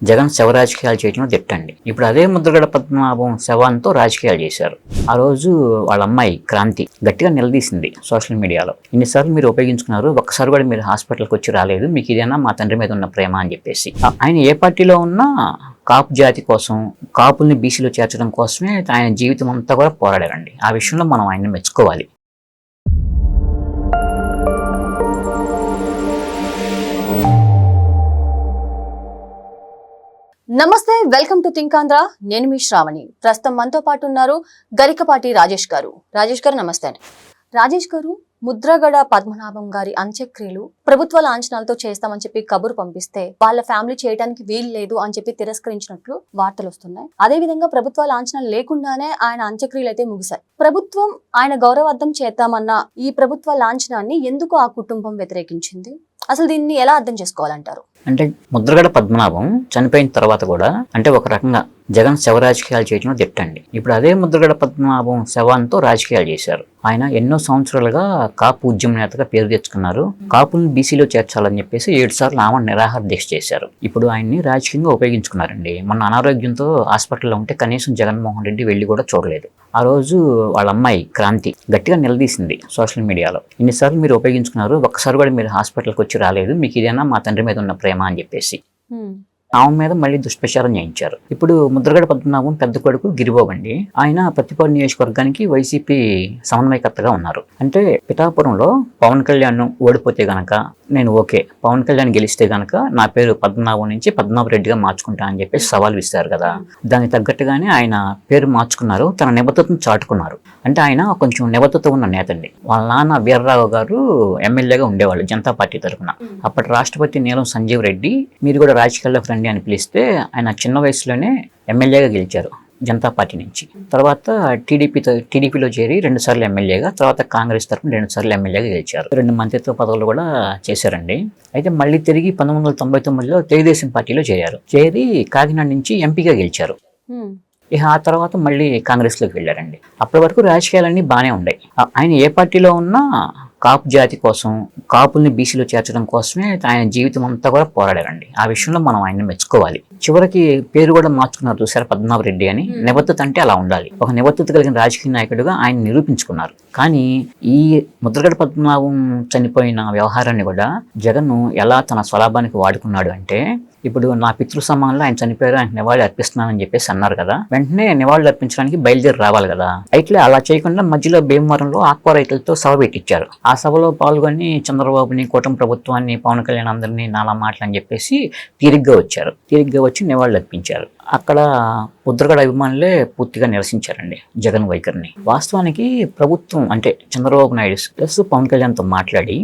జగన్ శవ రాజకీయాలు చేయడం తిట్టండి. ఇప్పుడు అదే ముద్రగడ పద్మనాభం శవంతో రాజకీయాలు చేశారు. ఆ రోజు వాళ్ళ అమ్మాయి క్రాంతి గట్టిగా నిలదీసింది సోషల్ మీడియాలో. ఇన్నిసార్లు మీరు ఉపయోగించుకున్నారు, ఒక్కసారి కూడా మీరు హాస్పిటల్కి వచ్చి రాలేదు, మీకు ఇదేనా మా తండ్రి మీద ఉన్న ప్రేమ అని చెప్పేసి. ఆయన ఏ పార్టీలో ఉన్నా కాపు జాతి కోసం, కాపుల్ని బీసీలో చేర్చడం కోసమే ఆయన జీవితం అంతా కూడా పోరాడారండి. ఆ విషయంలో మనం ఆయన్ని మెచ్చుకోవాలి. నమస్తే, వెల్కమ్ టు థింక్ ఆంధ్ర. నేను మీ శ్రావణి. ప్రస్తుతం మనతో పాటు ఉన్నారు గరికపాటి రాజేష్ గారు. రాజేష్ గారు నమస్తే. రాజేష్ గారు, ముద్రగడ పద్మనాభం గారి అంత్యక్రియలు ప్రభుత్వ లాంఛనాలతో చేస్తామని చెప్పి కబురు పంపిస్తే వాళ్ళ ఫ్యామిలీ చేయడానికి వీలు లేదు అని చెప్పి తిరస్కరించినట్లు వార్తలు వస్తున్నాయి. అదే విధంగా ప్రభుత్వ లాంఛనాలు లేకుండానే ఆయన అంత్యక్రియలు అయితే ముగిశాయి. ప్రభుత్వం ఆయన గౌరవార్థం చేద్దామన్న ఈ ప్రభుత్వ లాంఛనాన్ని ఎందుకు ఆ కుటుంబం వ్యతిరేకించింది? అసలు దీన్ని ఎలా అర్థం చేసుకోవాలంటారు? అంటే ముద్రగడ పద్మనాభం చనిపోయిన తర్వాత కూడా అంటే ఒక రకంగా జగన్ శవ రాజకీయాలు చేయడం తిట్టండి. ఇప్పుడు అదే ముద్రగడ పద్మనాభం శవంతో రాజకీయాలు చేశారు. ఆయన ఎన్నో సంవత్సరాలుగా కాపు ఉద్యమ నేతగా పేరు తెచ్చుకున్నారు. కాపుల్ని బీసీలో చేర్చాలని చెప్పేసి 7 సార్లు ఆమె నిరాహార దీక్ష చేశారు. ఇప్పుడు ఆయన్ని రాజకీయంగా ఉపయోగించుకున్నారండి. మొన్న అనారోగ్యంతో హాస్పిటల్లో ఉంటే కనీసం జగన్మోహన్ రెడ్డి వెళ్ళి కూడా చూడలేదు. ఆ రోజు వాళ్ళ అమ్మాయి క్రాంతి గట్టిగా నిలదీసింది సోషల్ మీడియాలో. ఇన్నిసార్లు మీరు ఉపయోగించుకున్నారు, ఒక్కసారి కూడా మీరు హాస్పిటల్కి వచ్చి రాలేదు, మీకు ఇదేనా మా తండ్రి మీద ఉన్న ప్రేమ అని చెప్పేసి ఆమె మీద మళ్ళీ దుష్ప్రచారం చేయించారు. ఇప్పుడు ముద్రగడ పద్మనాభం పెద్ద కొడుకు గిరిబాబు అండి. ఆయన ప్రతిపాడు నియోజకవర్గానికి వైసీపీ సమన్వయకర్తగా ఉన్నారు. అంటే పిఠాపురంలో పవన్ కళ్యాణ్ ఓడిపోతే గనక నేను ఓకే, పవన్ కళ్యాణ్ గెలిస్తే గనక నా పేరు పద్మనాభం నుంచి పద్మనాభరెడ్డిగా మార్చుకుంటా అని చెప్పేసి సవాల్ విస్తారు కదా. దానికి తగ్గట్టుగానే ఆయన పేరు మార్చుకున్నారు, తన నిబద్ధతను చాటుకున్నారు. అంటే ఆయన కొంచెం నిబద్ధత ఉన్న నేత అండి. వాళ్ళ నాన్న వీర్రావు గారు ఎమ్మెల్యేగా ఉండేవాళ్ళు జనతా పార్టీ తరఫున. అప్పటి రాష్ట్రపతి నీలం సంజీవ్ రెడ్డి మీరు కూడా రాజకీయాల్లోకి రండి అని పిలిస్తే ఆయన చిన్న వయసులోనే ఎమ్మెల్యేగా గెలిచారు జనతా పార్టీ నుంచి. తర్వాత టీడీపీలో చేరి 2 సార్లు ఎమ్మెల్యేగా, తర్వాత కాంగ్రెస్ తరఫున 2 సార్లు ఎమ్మెల్యేగా గెలిచారు. 2 మంత్రిత్వ పదవులు కూడా చేశారండి. అయితే మళ్ళీ తిరిగి 1999లో తెలుగుదేశం పార్టీలో చేరి కాకినాడ నుంచి ఎంపీగా గెలిచారు. ఇక ఆ తర్వాత మళ్ళీ కాంగ్రెస్లోకి వెళ్ళారండి. అప్పటి వరకు రాజకీయాలన్నీ బాగానే ఉన్నాయి. ఆయన ఏ పార్టీలో ఉన్నా కాపు జాతి కోసం, కాపుల్ని బీసీలో చేర్చడం కోసమే ఆయన జీవితం అంతా కూడా పోరాడారండి. ఆ విషయంలో మనం ఆయన్ని మెచ్చుకోవాలి. చివరికి పేరు కూడా మార్చుకున్నారు చూసారు, పద్మనాభరెడ్డి అని. నిబద్ధత అంటే అలా ఉండాలి. ఒక నిబద్ధత కలిగిన రాజకీయ నాయకుడిగా ఆయన నిరూపించుకున్నారు. కానీ ఈ ముద్రగడ పద్మనాభం చనిపోయిన వ్యవహారాన్ని కూడా జగన్ ఎలా తన స్వలాభానికి వాడుకున్నాడు అంటే, ఇప్పుడు నా పితృ సమానంలో ఆయన చనిపోయారు, ఆయనకు నివాళి అర్పిస్తున్నానని చెప్పేసి అన్నారు కదా. వెంటనే నివాళులు అర్పించడానికి బయలుదేరి రావాలి కదా. అయితే అలా చేయకుండా మధ్యలో భీమవరంలో ఆక్వా రైతులతో సభ పెట్టించారు. ఆ సభలో పాల్గొని చంద్రబాబుని, కూటమి ప్రభుత్వాన్ని, పవన్ కళ్యాణ్ అందరినీ నాలా మాటలని చెప్పేసి తీరిగ్గా వచ్చి నివాళులు అర్పించారు. అక్కడ ముద్రగడ అభిమానులే పూర్తిగా నిరసించారండి జగన్ వైఖరిని. వాస్తవానికి ప్రభుత్వం అంటే చంద్రబాబు నాయుడు ప్లస్ పవన్ కళ్యాణ్తో మాట్లాడి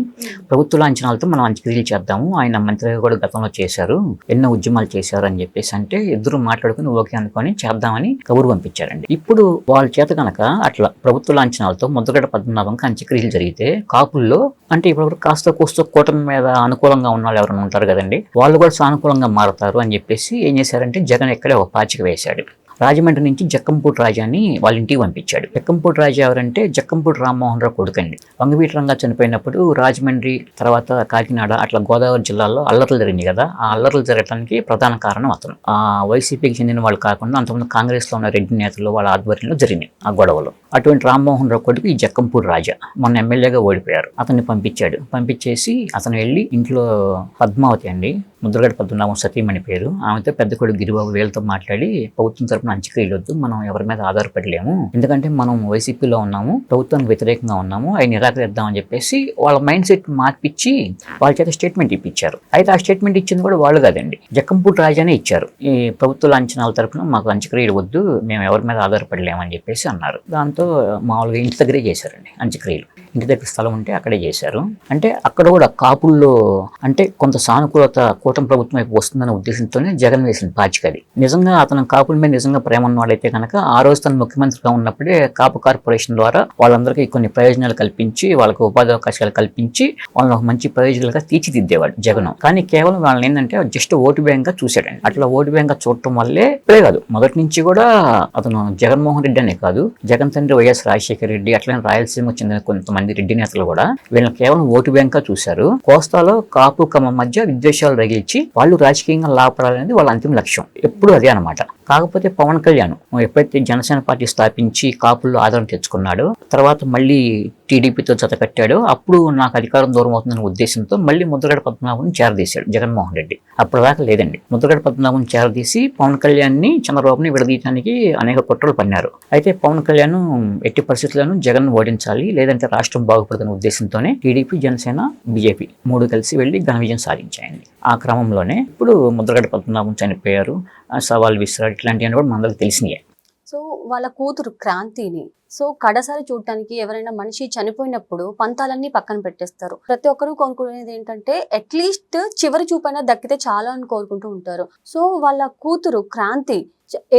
ప్రభుత్వ లాంఛనాలతో మనం అంత్యక్రియలు చేద్దాము, ఆయన మంత్రిగా కూడా గతంలో చేశారు, ఎన్నో ఉద్యమాలు చేశారు అని చెప్పేసి అంటే ఇద్దరు మాట్లాడుకుని ఓకే అనుకొని చేద్దామని కబురు పంపించారండి. ఇప్పుడు వాళ్ళ చేత కనుక అట్లా ప్రభుత్వ లాంఛనాలతో ముద్రగడ పద్మనాభంకి అంత్యక్రియలు జరిగితే కాపుల్లో అంటే ఇప్పుడు కాస్త కూస్తో కూటమి మీద అనుకూలంగా ఉన్న వాళ్ళు ఎవరైనా ఉంటారు కదండి, వాళ్ళు కూడా సానుకూలంగా మారుతారు అని చెప్పేసి ఏం చేశారంటే జగన్ ఎక్కడే ఒక పాచిక వేశాడు. రాజమండ్రి నుంచి జక్కంపూడి రాజాని వాళ్ళ ఇంటికి పంపించాడు. జక్కంపూడి రాజా ఎవరంటే జక్కంపూడి రామ్మోహన్ రావు కొడుకండి. వంగవీటి రంగా చనిపోయినప్పుడు రాజమండ్రి తర్వాత కాకినాడ అట్లా గోదావరి జిల్లాలో అల్లర్లు జరిగింది కదా. ఆ అల్లర్లు జరగడానికి ప్రధాన కారణం అతను. ఆ వైసీపీకి చెందిన వాళ్ళు కాకుండా అంతకుముందు కాంగ్రెస్లో ఉన్న రెడ్డి నేతలు వాళ్ళ ఆధ్వర్యంలో జరిగినాయి ఆ గొడవలు. అటువంటి రామ్మోహన్ రావు కొడుకు ఈ జక్కంపూడి రాజా మొన్న ఎమ్మెల్యేగా ఓడిపోయారు. అతన్ని పంపించేసి అతను వెళ్ళి ఇంట్లో పద్మావతి అండి, ముద్రగడ పద్మనాభం సతీమణి పేరు, ఆమెతో పెద్ద కొడుకు గిరిబాబు వీళ్ళతో మాట్లాడి ప్రభుత్వం తరపున అంత్యక్రియలు వద్దు, మనం ఎవరి మీద ఆధారపడలేము, ఎందుకంటే మనం వైసీపీలో ఉన్నాము, ప్రభుత్వానికి వ్యతిరేకంగా ఉన్నాము, అవి నిరాకరిద్దామని చెప్పేసి వాళ్ళ మైండ్ సెట్ మార్పిచ్చి వాళ్ళ చేత స్టేట్మెంట్ ఇప్పించారు. అయితే ఆ స్టేట్మెంట్ ఇచ్చింది కూడా వాళ్ళు కాదండి, జక్కంపూడి రాజానే ఇచ్చారు. ఈ ప్రభుత్వ లాంఛనాల తరపున మాకు అంత్యక్రియలు వద్దు, మేము ఎవరి మీద ఆధారపడలేమని చెప్పేసి అన్నారు. దాంతో మామూలుగా ఇంటి దగ్గరే చేశారండి అంత్యక్రియలు. ఇంటి దగ్గర స్థలం ఉంటే అక్కడే చేశారు. అంటే అక్కడ కూడా కాపుల్లో అంటే కొంత సానుకూలత కూటమి ప్రభుత్వం వైపు వస్తుందనే ఉద్దేశంతోనే జగన్ వేసిన పాచికది. నిజంగా అతను కాపుల మీద నిజంగా ప్రేమ ఉన్నవాడైతే కనుక ఆ రోజు తను ముఖ్యమంత్రిగా ఉన్నప్పుడే కాపు కార్పొరేషన్ ద్వారా వాళ్ళందరికీ కొన్ని ప్రయోజనాలు కల్పించి, వాళ్ళకు ఉపాధి అవకాశాలు కల్పించి వాళ్ళని ఒక మంచి ప్రయోజనాలుగా తీర్చిదిద్దేవాడు జగన్. కానీ కేవలం వాళ్ళని ఏంటంటే జస్ట్ ఓటు బ్యాంక్ గా చూశాడండి. అట్లా ఓటు బ్యాంక్ గా చూడటం వల్లే ఇప్పుడే కాదు, మొదటి నుంచి కూడా అతను జగన్మోహన్ రెడ్డి అనే కాదు, జగన్ తండ్రి వైఎస్ రాజశేఖర రెడ్డి అట్లనే రాయలసీమకు చెందిన కొంతమంది కొంతమంది రెడ్డి నేతలు కూడా వీళ్ళని కేవలం ఓటు బ్యాంక్గా చూశారు. కోస్తాలో కాపు కమ్మ మధ్య విద్వేషాలు రగిల్చి వాళ్ళు రాజకీయంగా లాభపడాలనేది వాళ్ళ అంతిమ లక్ష్యం. ఎప్పుడు అదే అనమాట. కాకపోతే పవన్ కళ్యాణ్ ఎప్పుడైతే జనసేన పార్టీ స్థాపించి కాపుల్లో ఆదరణ తెచ్చుకున్నాడో, తర్వాత మళ్ళీ టీడీపీతో జత కట్టాడో, అప్పుడు నాకు అధికారం దూరం అవుతుందనే ఉద్దేశంతో మళ్ళీ ముద్రగడ పద్మనాభం చేరదీశాడు జగన్మోహన్ రెడ్డి. అప్పటిదాకా లేదండి. ముద్రగడ పద్మనాభం చేరదీసి పవన్ కళ్యాణ్ని చంద్రబాబుని విడదీయడానికి అనేక కుట్రలు పన్నారు. అయితే పవన్ కళ్యాణ్ ఎట్టి పరిస్థితుల్లోనూ జగన్ ఓడించాలి, లేదంటే రాష్ట్రం బాగుపడుతున్న ఉద్దేశంతోనే టీడీపీ, జనసేన, బీజేపీ 3 కలిసి వెళ్లి ఘన విజయం సాధించాయండి. ఆ క్రమంలోనే ఇప్పుడు ముద్రగడ పద్మనాభం చనిపోయారు, సవాల్ విసిరాడు, ఇట్లాంటివన్నీ కూడా మనందరికి తెలిసినాయే. సో వాళ్ళ కూతురు క్రాంతిని కడసారి చూడటానికి ఎవరైనా మనిషి చనిపోయినప్పుడు పంతాలన్నీ పక్కన పెట్టేస్తారు. ప్రతి ఒక్కరూ కోరుకునేది ఏంటంటే అట్లీస్ట్ చివరి చూపైనా దక్కితే చాలా అని కోరుకుంటూ ఉంటారు. సో వాళ్ళ కూతురు క్రాంతి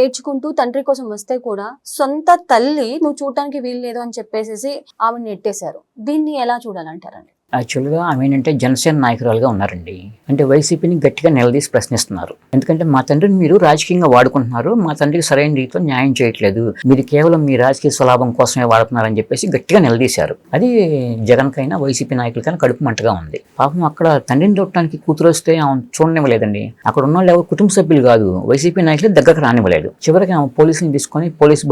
ఏడ్చుకుంటూ తండ్రి కోసం వస్తే కూడా సొంత తల్లి నువ్వు చూడటానికి వీలు లేదు అని చెప్పేసి ఆమెను నెట్టేశారు. దీన్ని ఎలా చూడాలంటారండి? యాక్చువల్గా ఆమె ఏంటంటే జనసేన నాయకురాలుగా ఉన్నారండి. అంటే వైసీపీని గట్టిగా నిలదీసి ప్రశ్నిస్తున్నారు. ఎందుకంటే మా తండ్రిని మీరు రాజకీయంగా వాడుకుంటున్నారు, మా తండ్రికి సరైన రీతిలో న్యాయం చేయట్లేదు, మీరు కేవలం మీ రాజకీయ స్వలాభం కోసమే వాడుతున్నారని చెప్పేసి గట్టిగా నిలదీశారు. అది జగన్కైనా వైసీపీ నాయకులకైనా కడుపు మంటగా ఉంది. పాపం అక్కడ తండ్రిని చూడటానికి కూతురు వస్తే ఆమె చూడనివ్వలేదండి. అక్కడ ఉన్న వాళ్ళు ఎవరు కుటుంబ సభ్యులు కాదు, వైసీపీ నాయకులు దగ్గరకు రానివ్వలేదు. చివరికి ఆమె పోలీసుని తీసుకొని పోలీసు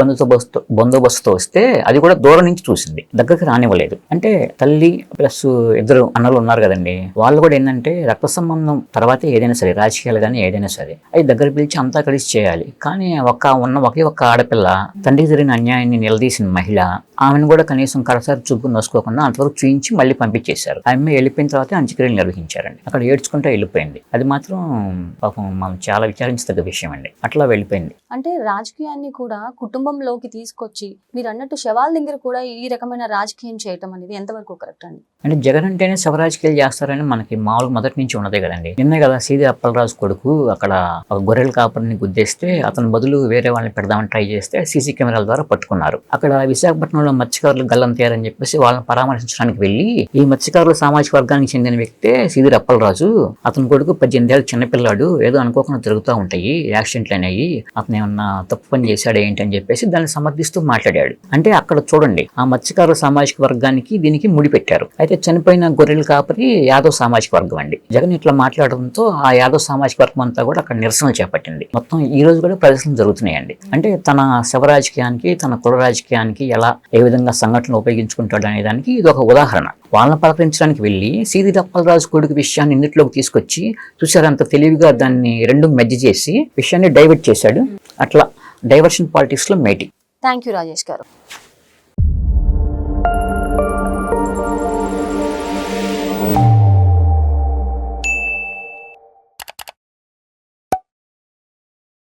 బందోబస్తుతో వస్తే అది కూడా దూరం నుంచి చూసింది, దగ్గరకు రానివ్వలేదు. అంటే తల్లి ప్లస్ ఇద్దరు అన్నలు ఉన్నారు కదండి, వాళ్ళు కూడా ఏంటంటే రక్త సంబంధం తర్వాతే ఏదైనా సరే, రాజకీయాలు కానీ ఏదైనా సరే అది దగ్గర పిలిచి అంతా కలిసి చేయాలి. కానీ ఒకే ఒక్క ఆడపిల్ల తండ్రికి జరిగిన అన్యాయాన్ని నిలదీసిన మహిళ, ఆమెను కూడా కనీసం కడసారి చూపు నోసుకోకుండా అంతవరకు చూయించి మళ్ళీ పంపించేశారు. ఆమె వెళ్ళిపోయిన తర్వాత అంత్యక్రియలు నిర్వహించారండి. అక్కడ ఏడ్చుకుంటూ వెళ్ళిపోయింది. అది మాత్రం పాపం మనం చాలా విచారించదగ్గ విషయం అండి. అట్లా వెళ్ళిపోయింది. అంటే రాజకీయాన్ని కూడా కుటుంబంలోకి తీసుకొచ్చి మీరు అన్నట్టు శవాల దగ్గర కూడా ఈ రకమైన రాజకీయం చేయటం అనేది ఎంతవరకు కరెక్ట్ అండి? అంటే జగన్ అంటేనే శవరాజకీయాలు చేస్తారని మనకి మామూలు మొదటి నుంచి ఉన్నదే కదండి. నిన్నే కదా సీది అప్పలరాజు కొడుకు అక్కడ ఒక గొర్రెల కాపరిని గుద్దేస్తే అతని బదులు వేరే వాళ్ళని పెడదామని ట్రై చేస్తే సీసీ కెమెరాల ద్వారా పట్టుకున్నారు. అక్కడ విశాఖపట్నంలో మత్స్యకారులు గల్లంతయ్యారని చెప్పేసి వాళ్ళని పరామర్శించడానికి వెళ్ళి ఈ మత్స్యకారుల సామాజిక వర్గానికి చెందిన వ్యక్తే సీది అప్పలరాజు, అతని కొడుకు 18 ఏళ్ళ చిన్నపిల్లాడు, ఏదో అనుకోకుండా తిరుగుతూ ఉంటాయి, యాక్సిడెంట్లు అయినాయి, అతను ఏమన్నా తప్పు పని చేశాడు ఏంటి అని చెప్పేసి దాన్ని సమర్థిస్తూ మాట్లాడాడు. అంటే అక్కడ చూడండి, ఆ మత్స్యకారుల సామాజిక వర్గానికి దీనికి ముడిపెట్టారు. అయితే చనిపోయిన గొర్రెలు కాపరి యాదవ్ సామాజిక వర్గం అండి. జగన్ ఇట్లా మాట్లాడడంతో ఆ యాదవ్ సామాజిక వర్గం అంతా కూడా అక్కడ నిరసనలు చేపట్టింది. మొత్తం ఈ రోజు కూడా ప్రదర్శనలు జరుగుతున్నాయండి. అంటే తన శవ రాజకీయానికి, తన కుల రాజకీయానికి ఏ విధంగా సంఘటనలు ఉపయోగించుకుంటాడు అనే దానికి ఇది ఒక ఉదాహరణ. వాళ్ళని పలకరించడానికి వెళ్ళి సీది అప్పలరాజు కొడుకు విషయాన్ని ఇందులోకి తీసుకొచ్చి చూసారంత తెలివిగా దాన్ని రెండు మెజ్జ చేసి విషయాన్ని డైవర్ట్ చేశాడు. అట్లా డైవర్షన్ పాలిటిక్స్ లో మేటి. థ్యాంక్ యూ రాజేష్ గారు.